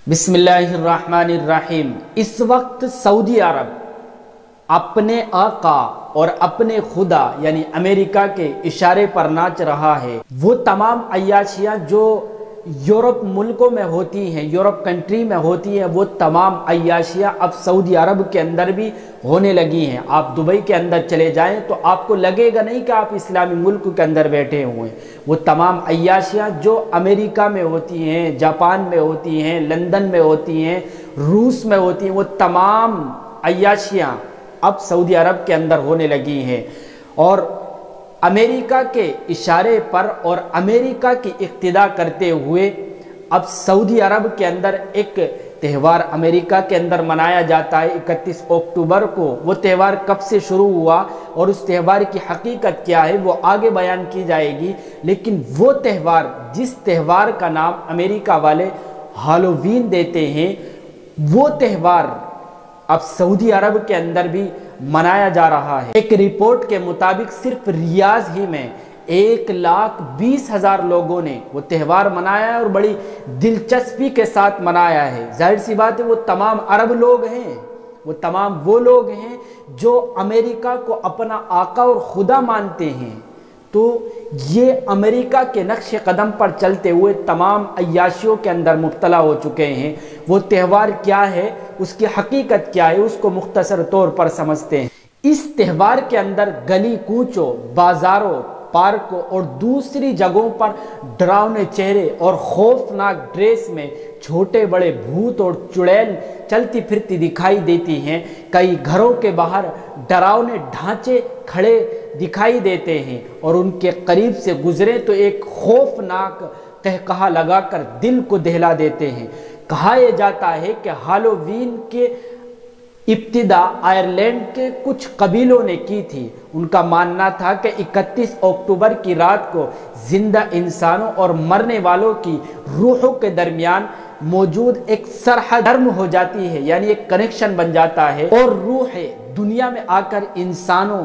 बिस्मिल्लाहिर्रहमानिर्रहीम। इस वक्त सऊदी अरब अपने आका और अपने खुदा यानी अमेरिका के इशारे पर नाच रहा है। वो तमाम अय्याशियाँ जो यूरोप मुल्कों में होती हैं, यूरोप कंट्री में होती हैं, वो तमाम अय्याशियाँ अब सऊदी अरब के अंदर भी होने लगी हैं। आप दुबई के अंदर चले जाएं तो आपको लगेगा नहीं कि आप इस्लामी मुल्क के अंदर बैठे हुए हैं। वो तमाम अय्याशियाँ जो अमेरिका में होती हैं, जापान में होती हैं, लंदन में होती हैं, रूस में होती हैं, वो तमाम अय्याशियाँ अब सऊदी अरब के अंदर होने लगी हैं। और अमेरिका के इशारे पर और अमेरिका की इक्तिदा करते हुए अब सऊदी अरब के अंदर एक त्यौहार अमेरिका के अंदर मनाया जाता है 31 अक्टूबर को। वो त्यौहार कब से शुरू हुआ और उस त्यौहार की हकीकत क्या है वो आगे बयान की जाएगी। लेकिन वो त्यौहार, जिस त्यौहार का नाम अमेरिका वाले हैलोवीन देते हैं, वो त्यौहार अब सऊदी अरब के अंदर भी मनाया जा रहा है। एक रिपोर्ट के मुताबिक सिर्फ रियाज ही में 1,20,000 लोगों ने वो त्यौहार मनाया है और बड़ी दिलचस्पी के साथ मनाया है। जाहिर सी बात है वो तमाम अरब लोग हैं, वो तमाम वो लोग हैं जो अमेरिका को अपना आका और खुदा मानते हैं। तो ये अमेरिका के नक्श कदम पर चलते हुए तमाम अय्याशियों के अंदर मुब्तला हो चुके हैं। वो त्यौहार क्या है, उसकी हकीकत क्या है, उसको मुख्तसर तौर पर समझते हैं। इस त्यौहार के अंदर गली कूचों, बाजारों, पार्कों और दूसरी जगहों पर डरावने चेहरे और खौफनाक ड्रेस में छोटे बड़े भूत और चुड़ैल चलती फिरती दिखाई देती हैं। कई घरों के बाहर डरावने ढांचे खड़े दिखाई देते हैं और उनके करीब से गुजरे तो एक खौफनाक कहकहा लगाकर दिल को दहला देते हैं। कहा यह जाता है कि हैलोवीन के इब्तिदा आयरलैंड के कुछ कबीलों ने की थी। उनका मानना था कि 31 अक्टूबर की रात को जिंदा इंसानों और मरने वालों की रूहों के दरमियान मौजूद एक सरहद नर्म हो जाती है, यानी एक कनेक्शन बन जाता है और रूहें दुनिया में आकर इंसानों,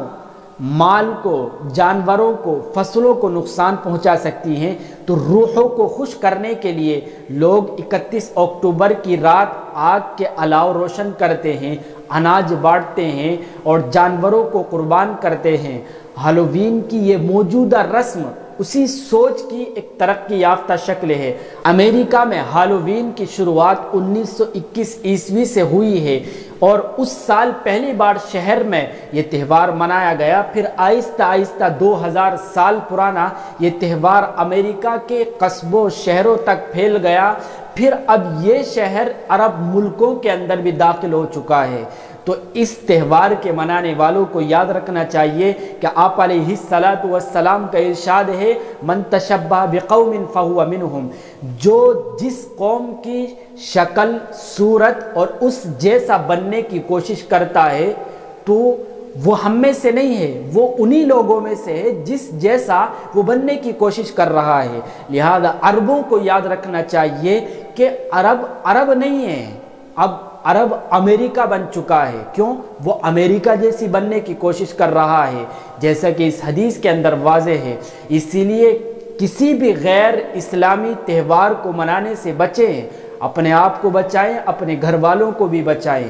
माल को, जानवरों को, फसलों को नुकसान पहुंचा सकती हैं। तो रूहों को खुश करने के लिए लोग 31 अक्टूबर की रात आग के अलाव रोशन करते हैं, अनाज बांटते हैं और जानवरों को कुर्बान करते हैं। हैलोवीन की ये मौजूदा रस्म उसी सोच की एक तरक्की याफ्ता शक्ल है। अमेरिका में हैलोवीन की शुरुआत 1921 ईस्वी से हुई है और उस साल पहली बार शहर में ये त्यौहार मनाया गया। फिर आहिस्ता आहिस्ता 2000 साल पुराना ये त्यौहार अमेरिका के कस्बों, शहरों तक फैल गया। फिर अब ये शहर अरब मुल्कों के अंदर भी दाखिल हो चुका है। तो इस त्यौहार के मनाने वालों को याद रखना चाहिए कि आप अलैहिस्सलातु वस्सलाम का इरशाद है, मन तशब्बह बिक़ौमिन फहुवा मिनहुम। जो जिस कौम की शक्ल, सूरत और उस जैसा बनने की कोशिश करता है तो वो हम में से नहीं है, वो उन्हीं लोगों में से है जिस जैसा वो बनने की कोशिश कर रहा है। लिहाजा अरबों को याद रखना चाहिए कि अरब नहीं है, अब अरब अमेरिका बन चुका है। क्यों? वो अमेरिका जैसी बनने की कोशिश कर रहा है, जैसा कि इस हदीस के अंदर वाज़ेह है। इसीलिए किसी भी गैर इस्लामी त्यौहार को मनाने से बचें, अपने आप को बचाएं, अपने घर वालों को भी बचाएं।